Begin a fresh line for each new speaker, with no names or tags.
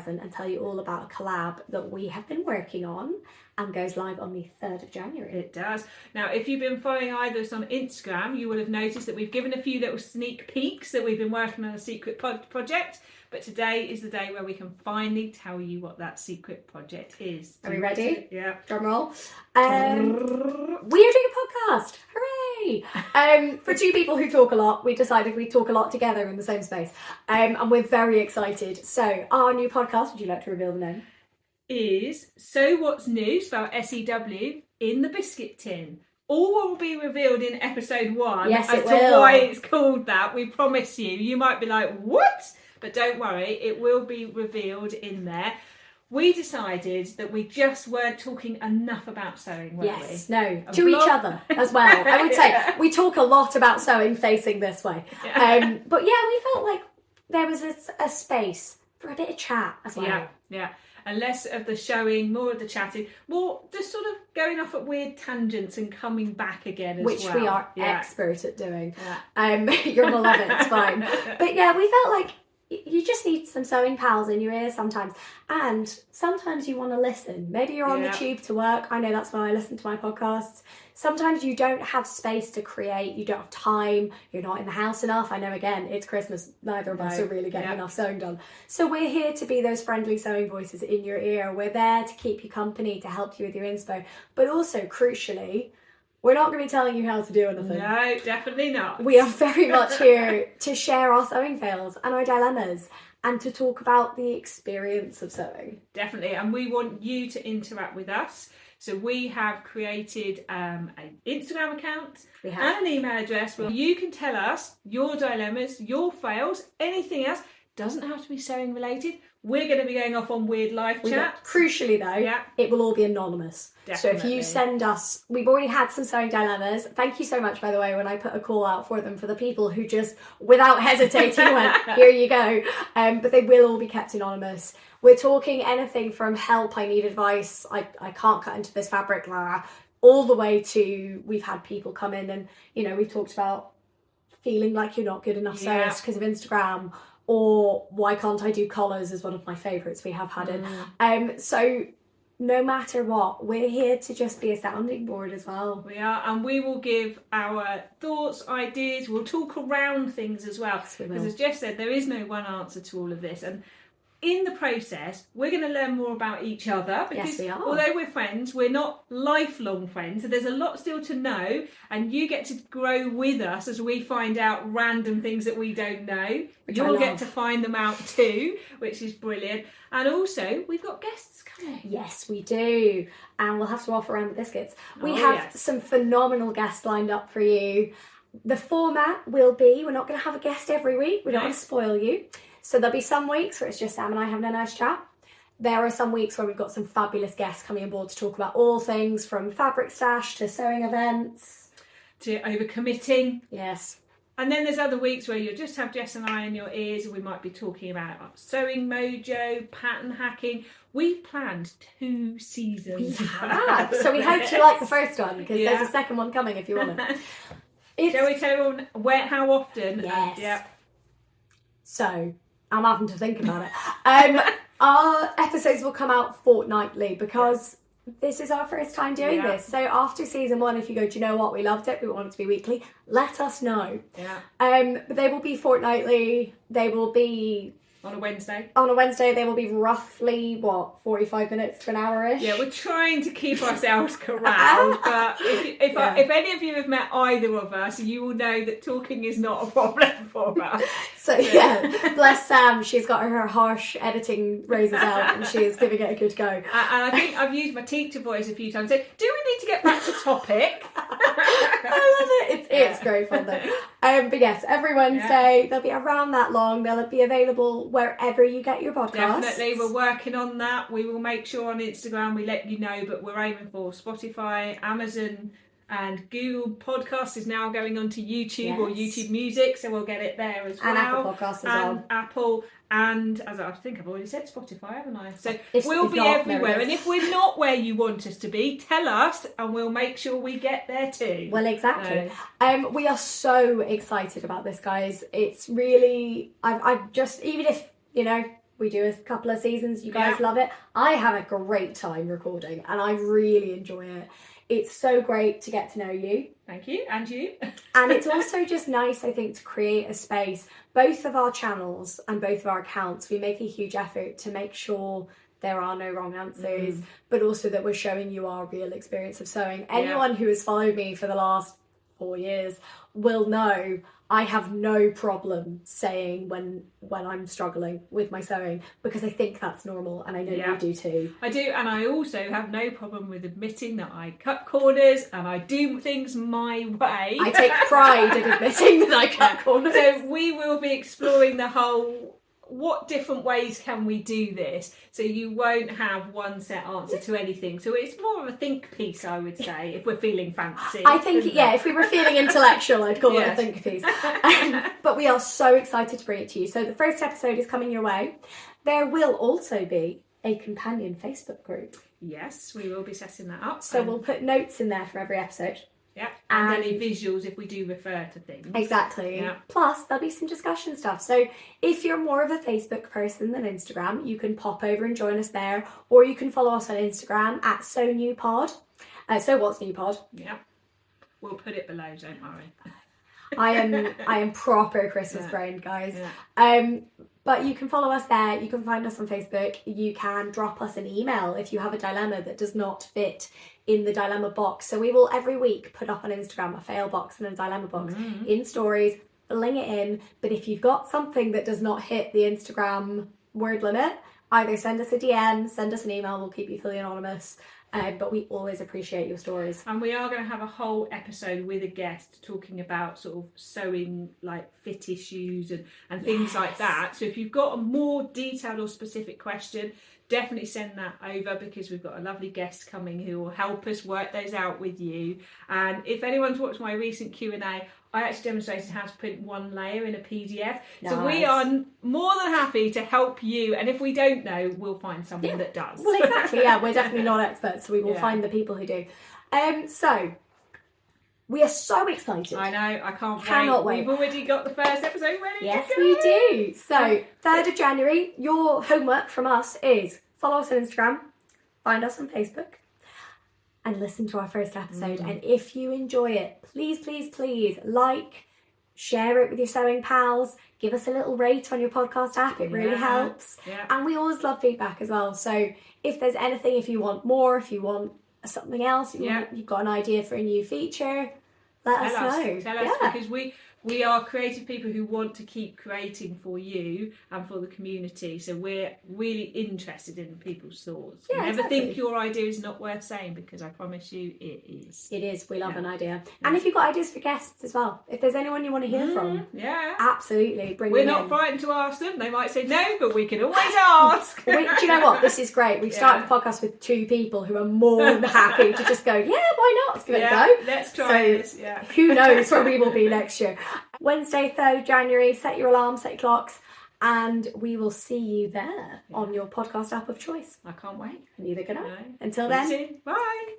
present and tell you all about a collab that we have been working on and goes live on the 3rd of January.
It does. Now, if you've been following either of us on Instagram, you will have noticed that we've given a few little sneak peeks that we've been working on a secret project. But today is the day where we can finally tell you what that secret project is.
Are we ready?
Yeah.
Drum roll. We are doing a podcast. Hooray! For two people who talk a lot, we decided we'd talk a lot together in the same space. And we're very excited. So our new podcast, would you like to reveal the name?
Is So What's New, spelled SEW, in the biscuit tin. All will be revealed in episode 1
yes,
as to why it's called that. We promise you. You might be like, what? But don't worry, it will be revealed in there. We decided that we just weren't talking enough about sewing, weren't we?
Yes, no, to each other as well. I would say we talk a lot about sewing facing this way.
Yeah.
But yeah, we felt like there was a space for a bit of chat as well.
Yeah. And less of the showing, more of the chatting, more just sort of going off at weird tangents and coming back again as
Which
well.
we are expert at doing. Yeah. You're going to love it, it's fine. But yeah, we felt like you just need some sewing pals in your ear sometimes. And sometimes you want to listen. Maybe you're on the tube to work. I know that's when I listen to my podcasts. Sometimes you don't have space to create. You don't have time. You're not in the house enough. I know, again, it's Christmas. Neither of us are really getting enough sewing done. So we're here to be those friendly sewing voices in your ear. We're there to keep you company, to help you with your inspo. But also, crucially, we're not going to be telling you how to do anything.
No, definitely not.
We are very much here to share our sewing fails and our dilemmas and to talk about the experience of sewing.
Definitely. And we want you to interact with us. So we have created an Instagram account and an email address where you can tell us your dilemmas, your fails, anything else. Doesn't have to be sewing related. We're going to be going off on weird live chat.
Crucially though, it will all be anonymous.
Definitely.
So if you send us, we've already had some sewing dilemmas. Thank you so much, by the way, when I put a call out for them for the people who just, without hesitating, went, here you go. But they will all be kept anonymous. We're talking anything from help, I need advice, I can't cut into this fabric, all the way to we've had people come in and, we've talked about feeling like you're not good enough sewist because of Instagram. Or why can't I do collars is one of my favourites we have had in. So no matter what, we're here to just be a sounding board as well.
We are, and we will give our thoughts, ideas, we'll talk around things as well. Because as Jess said, there is no one answer to all of this. And in the process, we're going to learn more about each other because although we're friends, we're not lifelong friends. So there's a lot still to know, and you get to grow with us as we find out random things that we don't know. You'll get to find them out too, which is brilliant. And also, we've got guests coming.
Yes, we do. And we'll have to offer around the biscuits. We have some phenomenal guests lined up for you. The format will be, we're not going to have a guest every week. We don't want to spoil you. So there'll be some weeks where it's just Sam and I having a nice chat. There are some weeks where we've got some fabulous guests coming on board to talk about all things from fabric stash to sewing events.
To overcommitting.
Yes.
And then there's other weeks where you'll just have Jess and I in your ears and we might be talking about Sewing Mojo, pattern hacking. We've planned 2 seasons.
We have. So we hope you like the first one because there's a second one coming if you want it.
Shall we tell everyone how often?
Yes. So I'm having to think about it. Our episodes will come out fortnightly because this is our first time doing this. So after season 1, if you go, do you know what, we loved it, we want it to be weekly, let us know. But they will be fortnightly. They will be
on a Wednesday.
On a Wednesday, they will be roughly 45 minutes to an hour-ish.
Yeah, we're trying to keep ourselves corralled, but if any of you have met either of us, you will know that talking is not a problem for us.
So bless Sam, she's got her harsh editing razors out and she is giving it a good go.
And I think I've used my teacher voice a few times. So, do we need to get back to topic?
I love it. It's great fun though. But yes, every Wednesday they'll be around that long. They'll be available wherever you get your podcasts.
Definitely, we're working on that. We will make sure on Instagram we let you know, but we're aiming for Spotify, Amazon and Google Podcasts is now going on to YouTube or YouTube Music, so we'll get it there as well.
And Apple Podcasts as well.
Apple, and as I think I've already said, Spotify, haven't I? So we'll be everywhere. And if we're not where you want us to be, tell us and we'll make sure we get there too.
Well, exactly. We are so excited about this, guys. It's really, I've just, even if, We do a couple of seasons. You guys love it. I have a great time recording and I really enjoy it. It's so great to get to know you.
Thank you, and you.
And it's also just nice, I think, to create a space. Both of our channels and both of our accounts, we make a huge effort to make sure there are no wrong answers, but also that we're showing you our real experience of sewing. Anyone who has followed me for the last 4 years will know I have no problem saying when I'm struggling with my sewing, because I think that's normal, and I know you do too.
I do, and I also have no problem with admitting that I cut corners and I do things my way.
I take pride in admitting that I cut corners.
So we will be exploring the whole, what different ways can we do this, so you won't have one set answer to anything. So it's more of a think piece, I would say, if we're feeling fancy.
I think, if we were feeling intellectual, I'd call it a think piece. But we are so excited to bring it to you. So the first episode is coming your way. There will also be a companion Facebook group.
Yes, we will be setting that up.
So we'll put notes in there for every episode.
Yeah, and any visuals if we do refer to things. Exactly.
Yeah. Plus, there'll be some discussion stuff. So if you're more of a Facebook person than Instagram, you can pop over and join us there, or you can follow us on Instagram at SoNewPod. So what's new pod?
Yeah, we'll put it below. Don't worry.
I am proper Christmas brain, guys. Yeah. But you can follow us there. You can find us on Facebook. You can drop us an email if you have a dilemma that does not fit in the dilemma box. So we will every week put up on Instagram a fail box and a dilemma box in stories, bling it in. But if you've got something that does not hit the Instagram word limit, either send us a DM, send us an email, we'll keep you fully anonymous. But we always appreciate your stories.
And we are going to have a whole episode with a guest talking about sort of sewing, like fit issues and things like that. So if you've got a more detailed or specific question, definitely send that over, because we've got a lovely guest coming who will help us work those out with you. And if anyone's watched my recent Q&A, I actually demonstrated how to print one layer in a PDF. Nice. So we are more than happy to help you. And if we don't know, we'll find someone that does.
Well, exactly. Yeah, we're definitely not experts, so we will find the people who do. So we are so excited.
I know. I cannot wait. We've already got the first episode ready.
Yes,
to go.
we do. So 3rd of January, your homework from us is follow us on Instagram, find us on Facebook, and listen to our first episode. And if you enjoy it, please, please, please like, share it with your sewing pals, give us a little rate on your podcast app. It really helps. Yeah. And we always love feedback as well. So if there's anything, if you want more, if you want something else, you've got an idea for a new feature, let us know.
Tell us, because we are creative people who want to keep creating for you and for the community. So we're really interested in people's thoughts.
Yeah,
never think your idea is not worth saying, because I promise you it is.
It is. We love an idea. And if you've got ideas for guests as well, if there's anyone you want to hear from, absolutely bring them in.
We're not frightened to ask them. They might say no, but we can always ask.
Do you know what? This is great. We've started the podcast with 2 people who are more than happy to just go, why not? Let's give it a go.
Let's try this. Yeah.
Who knows where we will be next year. Wednesday, 3rd of January, set your alarm, set your clocks, and we will see you there on your podcast app of choice.
I can't wait.
Neither can I. Until then.
Bye.